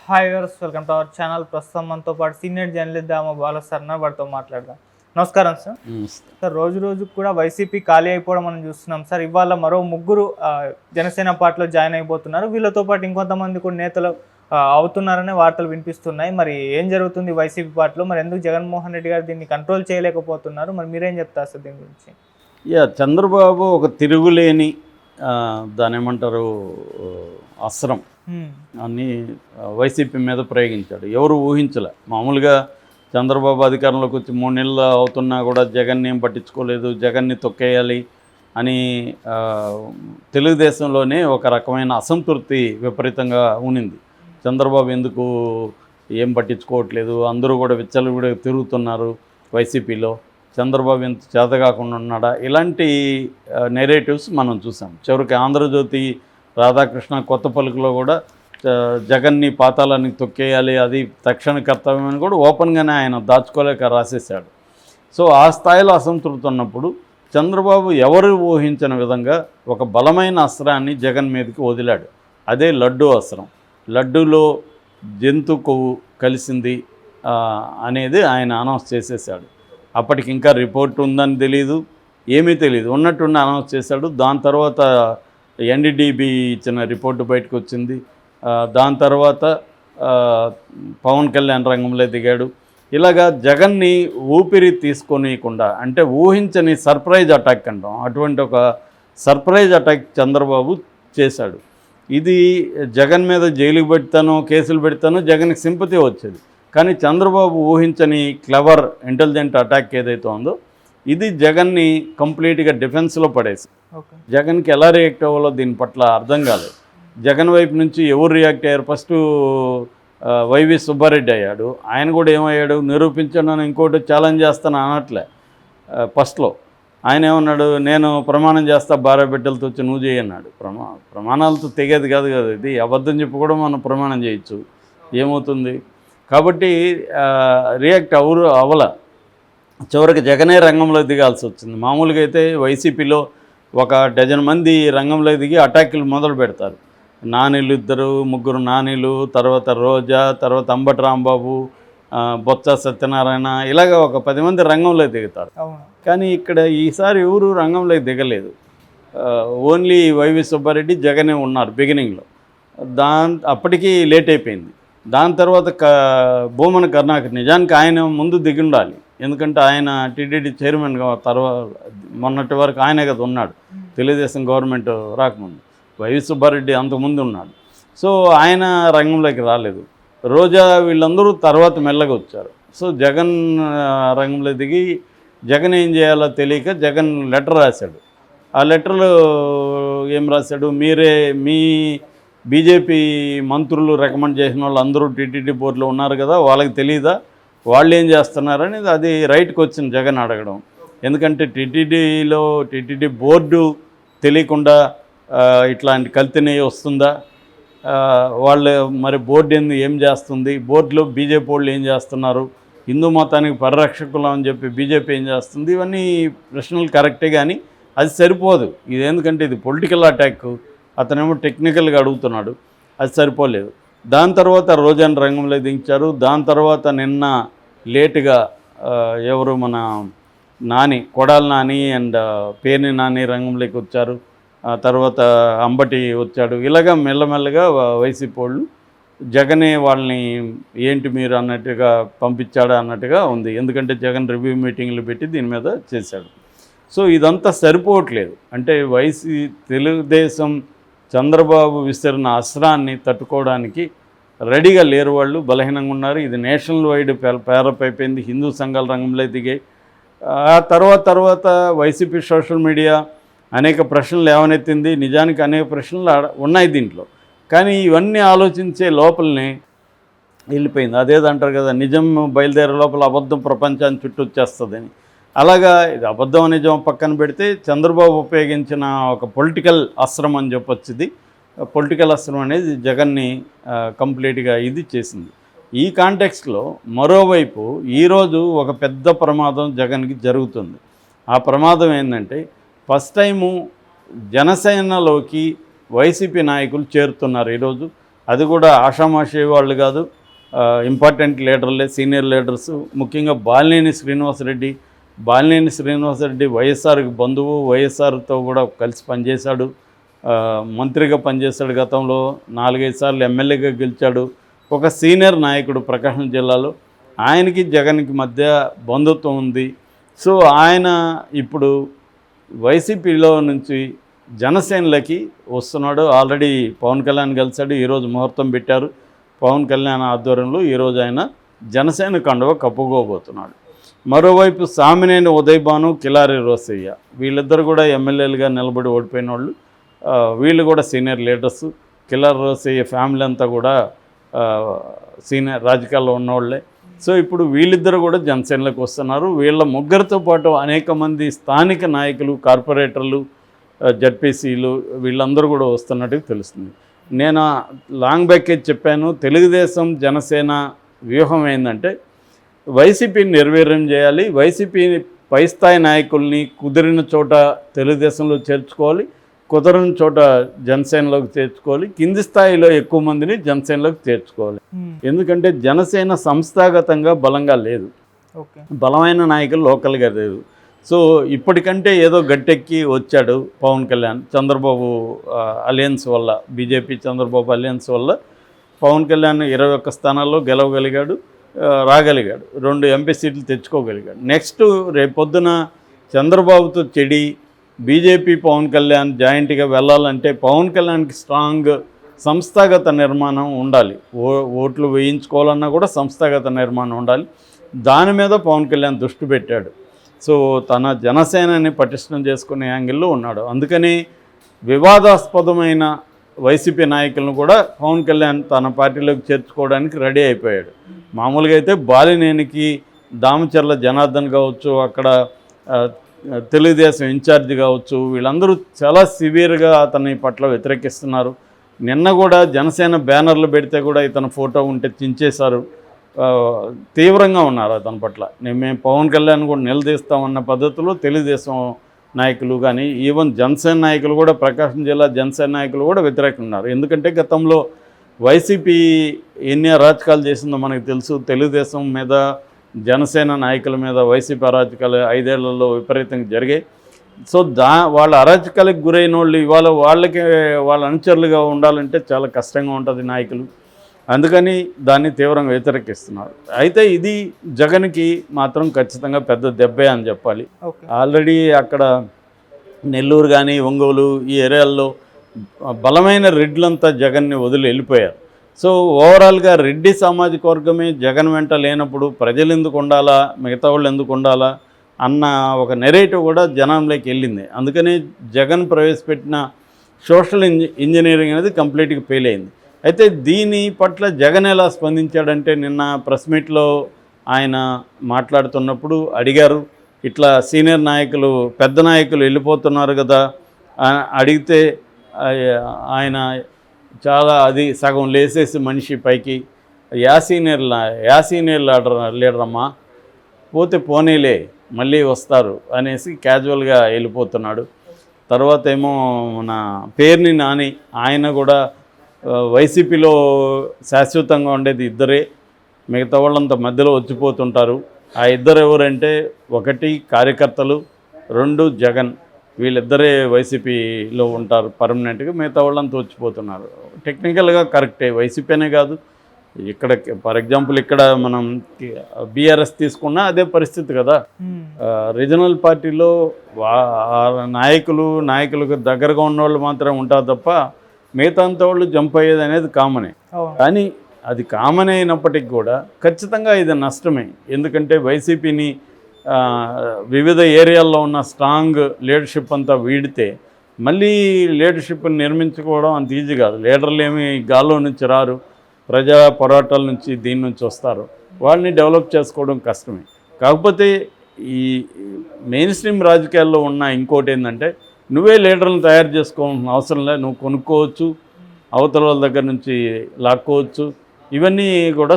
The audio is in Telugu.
Hi viewers, welcome to our channel. ప్రస్తుతం మనతో పాటు సీనియర్ జర్నలిస్ట్ దామ బాల సార్ ఉన్నారు. వారితో మాట్లాడదాం. నమస్కారం సార్. సార్, రోజు రోజుకు కూడా వైసీపీ ఖాళీ అయిపోవడం మనం చూస్తున్నాం సార్. ఇవాళ మరో ముగ్గురు జనసేన పార్టీలో జాయిన్ అయిపోతున్నారు. వీళ్ళతో పాటు ఇంకొంతమంది కూడా నేతలు అవుతున్నారనే వార్తలు వినిపిస్తున్నాయి. మరి ఏం జరుగుతుంది వైసీపీ పార్టీలో? మరి ఎందుకు జగన్మోహన్ రెడ్డి గారు దీన్ని కంట్రోల్ చేయలేకపోతున్నారు? మరి మీరేం చెప్తారు సార్ దీని గురించి? చంద్రబాబు ఒక తిరుగులేని దాని ఏమంటారు అస్త్రం అని వైసీపీ మీద ప్రయోగించాడు. ఎవరు ఊహించలే. మామూలుగా చంద్రబాబు అధికారంలోకి వచ్చి 3 నెలలు అవుతున్నా కూడా జగన్ని ఏం పట్టించుకోలేదు, జగన్ని తొక్కేయాలి అని తెలుగుదేశంలోనే ఒక రకమైన అసంతృప్తి విపరీతంగా ఉనింది. చంద్రబాబు ఎందుకు ఏం పట్టించుకోవట్లేదు, అందరూ కూడా విచ్చలవిడిగా తిరుగుతున్నారు వైసీపీలో, చంద్రబాబు ఎంత చేతగాకుండా ఉన్నాడా, ఇలాంటి నెరేటివ్స్ మనం చూసాం. చివరికి ఆంధ్రజ్యోతి రాధాకృష్ణ కొత్త పలుకులో కూడా జగన్ని పాతాలని తొక్కేయాలి, అది తక్షణ కర్తవ్యం అని కూడా ఓపెన్గానే ఆయన దాచుకోలేక రాసేశాడు. సో ఆ స్థాయిలో అసంతృప్తి ఉన్నప్పుడు చంద్రబాబు ఎవరు ఊహించిన విధంగా ఒక బలమైన అస్త్రాన్ని జగన్ మీదకి వదిలాడు. అదే లడ్డూ అస్త్రం. లడ్డూలో జంతు కొవ్వు కలిసింది అనేది ఆయన అనౌన్స్ చేసేసాడు. అప్పటికి ఇంకా రిపోర్ట్ ఉందని తెలియదు, ఏమీ తెలియదు, ఉన్నట్టుండి అనౌన్స్ చేశాడు. దాని తర్వాత ఎన్డీడీబీ ఇచ్చిన రిపోర్టు బయటకు వచ్చింది. దాని తర్వాత పవన్ కళ్యాణ్ రంగంలో దిగాడు. ఇలాగా జగన్ని ఊపిరి తీసుకొనియకుండా, అంటే ఊహించని సర్ప్రైజ్ అటాక్ అంటాం, అటువంటి ఒక సర్ప్రైజ్ అటాక్ చంద్రబాబు చేశాడు. ఇది జగన్ మీద జైలుకి పెడతానో కేసులు పెడతానో జగన్కి సింపతి వచ్చేది. కానీ చంద్రబాబు ఊహించని క్లవర్ ఇంటెలిజెంట్ అటాక్ ఏదైతే ఉందో ఇది జగన్ని కంప్లీట్గా డిఫెన్స్లో పడేసి, జగన్కి ఎలా రియాక్ట్ అవ్వాలో దీని పట్ల అర్థం కాలేదు. జగన్ వైపు నుంచి ఎవరు రియాక్ట్ అయ్యారు? ఫస్ట్ వైవి సుబ్బారెడ్డి అయ్యాడు. ఆయన కూడా ఏమయ్యాడు? నిరూపించాను, ఇంకోటి ఛాలెంజ్ చేస్తాను అనట్లే. ఫస్ట్లో ఆయన ఏమన్నాడు? నేను ప్రమాణం చేస్తా, భార్య బిడ్డలతో వచ్చి నువ్వు చేయన్నాడు. ప్రమాణాలతో తెగేది కాదు కదా ఇది. అబద్ధం చెప్పి కూడా మనం ప్రమాణం చేయొచ్చు, ఏమవుతుంది? కాబట్టి రియాక్ట్ అవ్వల. చివరికి జగనే రంగంలో దిగాల్సి వచ్చింది. మామూలుగా అయితే వైసీపీలో ఒక డజన్ మంది రంగంలో దిగి అటాకులు మొదలు పెడతారు. నానీలు 2-3 నానీలు, తర్వాత రోజా, తర్వాత అంబటి రాంబాబు, బొత్స సత్యనారాయణ, ఇలాగ ఒక 10 మంది రంగంలో దిగుతారు. కానీ ఇక్కడ ఈసారి ఎవరు రంగంలో దిగలేదు. ఓన్లీ వైవి సుబ్బారెడ్డి, జగనే ఉన్నారు బిగినింగ్లో. అప్పటికి లేట్ అయిపోయింది. దాని తర్వాత భూమన కరుణాకర్, నిజానికి ఆయన ముందు దిగి ఉండాలి. ఎందుకంటే ఆయన టీటీడీ చైర్మన్గా తర్వాత మొన్నటి వరకు ఆయనే కదా ఉన్నాడు, తెలుగుదేశం గవర్నమెంట్ రాకముందు. వైవి సుబ్బారెడ్డి అంతకుముందు ఉన్నాడు. సో ఆయన రంగంలోకి రాలేదు. రోజా వీళ్ళందరూ తర్వాత మెల్లగా వచ్చారు. సో జగన్ రంగంలో దిగి జగన్ ఏం చేయాలో తెలియక జగన్ లెటర్ రాశాడు. ఆ లెటర్లో ఏం రాశాడు? మీ బీజేపీ మంత్రులు రికమెండ్ చేసిన వాళ్ళు అందరూ టీటీడీ బోర్డులో ఉన్నారు కదా, వాళ్ళకి తెలియదా వాళ్ళు ఏం చేస్తున్నారని అది రైట్కి వచ్చింది జగన్ అడగడం. ఎందుకంటే టీటీడీ బోర్డు తెలియకుండా ఇట్లాంటి కల్తీ వస్తుందా? వాళ్ళు మరి బోర్డు ఏం చేస్తుంది? బోర్డులో బీజేపీ వాళ్ళు ఏం చేస్తున్నారు? హిందూ మతానికి పరిరక్షకులు అని చెప్పి బీజేపీ ఏం చేస్తుంది? ఇవన్నీ ప్రశ్నలు కరెక్టే, కానీ అది సరిపోదు. ఇది ఎందుకంటే ఇది పొలిటికల్ అటాక్, అతనేమో టెక్నికల్గా అడుగుతున్నాడు, అది సరిపోలేదు. దాని తర్వాత రోజాను రంగంలో దించారు. దాని తర్వాత నిన్న లేటుగా ఎవరు మన నాని, కొడాలి నాని అండ్ పేర్ని నాని రంగంలోకి వచ్చారు. తర్వాత అంబటి వచ్చాడు. ఇలాగా మెల్లమెల్లగా వైసీపీ వాళ్ళు జగనే వాళ్ళని ఏంటి మీరు అన్నట్టుగా పంపించాడా అన్నట్టుగా ఉంది. ఎందుకంటే జగన్ రివ్యూ మీటింగ్లు పెట్టి దీని మీద చేశాడు. సో ఇదంతా సరిపోవట్లేదు. అంటే తెలుగుదేశం చంద్రబాబు విసిరిన అస్త్రాన్ని తట్టుకోవడానికి రెడీగా లేరు, వాళ్ళు బలహీనంగా ఉన్నారు. ఇది నేషనల్ వైడ్ పేరప్ అయిపోయింది. హిందూ సంఘాల రంగంలో దిగాయి. ఆ తర్వాత వైసీపీ సోషల్ మీడియా అనేక ప్రశ్నలు లేవనెత్తింది. నిజానికి అనేక ప్రశ్నలు ఉన్నాయి దీంట్లో, కానీ ఇవన్నీ ఆలోచించే లోపలనే వెళ్ళిపోయింది. అదేదంటారు కదా, నిజం బయలుదేరే లోపల అబద్ధం ప్రపంచాన్ని చుట్టూ వచ్చేస్తుందని. అలాగా ఇది అబద్ధం నిజం పక్కన పెడితే చంద్రబాబు ఉపయోగించిన ఒక పొలిటికల్ అస్త్రం అని చెప్పొచ్చు. ఇది పొలిటికల్ అస్త్రం అనేది జగన్ని కంప్లీట్గా ఇది చేసింది. ఈ కాంటెక్స్ట్లో మరోవైపు ఈరోజు ఒక పెద్ద ప్రమాదం జగన్కి జరుగుతుంది. ఆ ప్రమాదం ఏంటంటే, ఫస్ట్ టైము జనసేనలోకి వైసీపీ నాయకులు చేరుతున్నారు ఈరోజు. అది కూడా ఆషామాషి వాళ్ళు కాదు, ఇంపార్టెంట్ లీడర్లే, సీనియర్ లీడర్స్. ముఖ్యంగా బాలినేని శ్రీనివాసరెడ్డి వైఎస్ఆర్కి బంధువు, వైఎస్ఆర్తో కూడా కలిసి పనిచేశాడు, మంత్రిగా పనిచేశాడు, గతంలో 4-5 సార్లు ఎమ్మెల్యేగా గెలిచాడు. ఒక సీనియర్ నాయకుడు ప్రకాశం జిల్లాలో. ఆయనకి జగన్కి మధ్య బంధుత్వం ఉంది. సో ఆయన ఇప్పుడు వైసీపీలో నుంచి జనసేనలకి వస్తున్నాడు. ఆల్రెడీ పవన్ కళ్యాణ్ కలిశాడు, ఈరోజు ముహూర్తం పెట్టారు. పవన్ కళ్యాణ్ ఆధ్వర్యంలో ఈరోజు ఆయన జనసేన కండువ కప్పుకోబోతున్నాడు. మరోవైపు సామినేని ఉదయభాను, కిలారి రోసయ్య వీళ్ళిద్దరు కూడా ఎమ్మెల్యేలుగా నిలబడి ఓడిపోయిన వాళ్ళు. వీళ్ళు కూడా senior leaders. Kilari Rosaiah family అంతా కూడా సీనియర్ రాజకీయాల్లో ఉన్నవాళ్ళే. సో ఇప్పుడు వీళ్ళిద్దరు కూడా జనసేనలోకి వస్తున్నారు. వీళ్ళ ముగ్గురితో పాటు అనేక మంది స్థానిక నాయకులు, కార్పొరేటర్లు, జడ్పీసీలు వీళ్ళందరూ కూడా వస్తున్నట్టుగా తెలుస్తుంది. నేను లాంగ్ బ్యాకే చెప్పాను, తెలుగుదేశం జనసేన వ్యూహం ఏంటంటే వైసీపీని నిర్వీర్యం చేయాలి, వైసీపీ పై స్థాయి నాయకుల్ని కుదిరిన చోట తెలుగుదేశంలో చేర్చుకోవాలి, కుదరని చోట జనసేనలోకి చేర్చుకోవాలి, కింది స్థాయిలో ఎక్కువ మందిని జనసేనలోకి చేర్చుకోవాలి. ఎందుకంటే జనసేన సంస్థాగతంగా బలంగా లేదు, బలమైన నాయకులు లోకల్గా లేదు. సో ఇప్పటికంటే ఏదో గట్టెక్కి వచ్చాడు పవన్ కళ్యాణ్, చంద్రబాబు అలయన్స్ వల్ల, బీజేపీ చంద్రబాబు అలయన్స్ వల్ల పవన్ కళ్యాణ్ 21 స్థానాల్లో గెలవగలిగాడు, రాగలిగాడు, 2 ఎంపీ సీట్లు తెచ్చుకోగలిగాడు. నెక్స్ట్ రేపొద్దున చంద్రబాబుతో చెడి బీజేపీ పవన్ కళ్యాణ్ జాయింట్గా వెళ్ళాలంటే పవన్ కళ్యాణ్కి స్ట్రాంగ్ సంస్థాగత నిర్మాణం ఉండాలి. ఓట్లు వేయించుకోవాలన్నా కూడా సంస్థాగత నిర్మాణం ఉండాలి. దాని మీద పవన్ కళ్యాణ్ దృష్టి పెట్టాడు. సో తన జనసేనని పటిష్టం చేసుకునే యాంగిల్లో ఉన్నాడు. అందుకని వివాదాస్పదమైన వైసీపీ నాయకులను కూడా పవన్ కళ్యాణ్ తన పార్టీలోకి చేర్చుకోవడానికి రెడీ అయిపోయాడు. మామూలుగా అయితే బాలినేనికి దామచర్ల జనార్దన్ కావచ్చు, అక్కడ తెలుగుదేశం ఇన్ఛార్జి కావచ్చు, వీళ్ళందరూ చాలా సివియర్గా అతని పట్ల వ్యతిరేకిస్తున్నారు. నిన్న కూడా జనసేన బ్యానర్లు పెడితే కూడా ఇతని ఫోటో ఉంటే చించేశారు. తీవ్రంగా ఉన్నారు అతని పట్ల. మేము పవన్ కళ్యాణ్ కూడా నిలదీస్తామన్న పద్ధతిలో తెలుగుదేశం నాయకులు కానీ ఈవెన్ జనసేన నాయకులు కూడా, ప్రకాశం జిల్లా జనసేన నాయకులు కూడా వ్యతిరేకంగా ఉన్నారు. ఎందుకంటే గతంలో వైసీపీ ఎన్ని అరాచకాలు చేసిందో మనకు తెలుసు. తెలుగుదేశం మీద, జనసేన నాయకుల మీద వైసీపీ అరాచకాలు 5 ఏళ్లలో విపరీతంగా జరిగాయి. సో వాళ్ళ అరాచకాలకు గురైన వాళ్ళు ఇవాళ వాళ్ళ అనుచరులుగా ఉండాలంటే చాలా కష్టంగా ఉంటుంది నాయకులు. అందుకని దాన్ని తీవ్రంగా వ్యతిరేకిస్తున్నారు. అయితే ఇది జగన్కి మాత్రం ఖచ్చితంగా పెద్ద దెబ్బే అని చెప్పాలి. ఆల్రెడీ అక్కడ నెల్లూరు కానీ ఒంగోలు ఈ ఏరియాల్లో బలమైన రెడ్లంతా జగన్ని వదిలి వెళ్ళిపోయారు. సో ఓవరాల్గా రెడ్డి సామాజిక వర్గమే జగన్ వెంట లేనప్పుడు ప్రజలు ఎందుకు ఉండాలా, మిగతా వాళ్ళు ఎందుకు ఉండాలా అన్న ఒక నెరేటివ్ కూడా జనంలోకి వెళ్ళింది. అందుకని జగన్ ప్రవేశపెట్టిన సోషల్ ఇంజనీరింగ్ అనేది కంప్లీట్గా ఫెయిల్ అయింది. అయితే దీని పట్ల జగన్ ఎలా స్పందించాడంటే, నిన్న ప్రెస్ మీట్లో ఆయన మాట్లాడుతున్నప్పుడు అడిగారు, ఇట్లా సీనియర్ నాయకులు, పెద్ద నాయకులు వెళ్ళిపోతున్నారు కదా అడిగితే ఆయన చాలా అది సగం లేసేసి మనిషి పైకి, యా సీనియర్ లీడర్ అమ్మా, పోతే పోనీలే మళ్ళీ వస్తారు అనేసి క్యాజువల్గా వెళ్ళిపోతున్నాడు. తర్వాత ఏమో మన పేర్ని నాని, ఆయన కూడా వైసీపీలో శాశ్వతంగా ఉండేది ఇద్దరే, మిగతా వాళ్ళంతా మధ్యలో వచ్చిపోతుంటారు. ఆ ఇద్దరు ఎవరంటే, ఒకటి కార్యకర్తలు, 2 జగన్, వీళ్ళిద్దరే వైసీపీలో ఉంటారు పర్మనెంట్గా, మిగతా వాళ్ళంతా వచ్చిపోతున్నారు. టెక్నికల్గా కరెక్టే, వైసీపీ అనే కాదు, ఇక్కడ ఫర్ ఎగ్జాంపుల్ ఇక్కడ మనం బీఆర్ఎస్ తీసుకున్నా అదే పరిస్థితి కదా. రీజనల్ పార్టీలో నాయకులకు దగ్గరగా ఉన్న వాళ్ళు మాత్రమే ఉంటారు తప్ప మిగతా అంతా వాళ్ళు జంప్ అయ్యేది అనేది కామనే. కానీ అది కామన్ అయినప్పటికీ కూడా ఖచ్చితంగా ఇది నష్టమే. ఎందుకంటే వైసీపీని వివిధ ఏరియాల్లో ఉన్న స్ట్రాంగ్ లీడర్షిప్ అంతా వీడితే మళ్ళీ లీడర్షిప్ని నిర్మించుకోవడం అంత ఈజీ కాదు. లీడర్లు ఏమి గాల్లో నుంచి రారు, ప్రజా పోరాటాల నుంచి దీని నుంచి వస్తారు. వాళ్ళని డెవలప్ చేసుకోవడం కష్టమే. కాకపోతే ఈ మెయిన్ స్ట్రీమ్ రాజకీయాల్లో ఉన్న ఇంకోటి ఏంటంటే, నువ్వే లీడర్లను తయారు చేసుకోవాల్సిన అవసరం లేదు, నువ్వు కొనుక్కోవచ్చు, అవతల వాళ్ళ దగ్గర నుంచి లాక్కోవచ్చు. ఇవన్నీ కూడా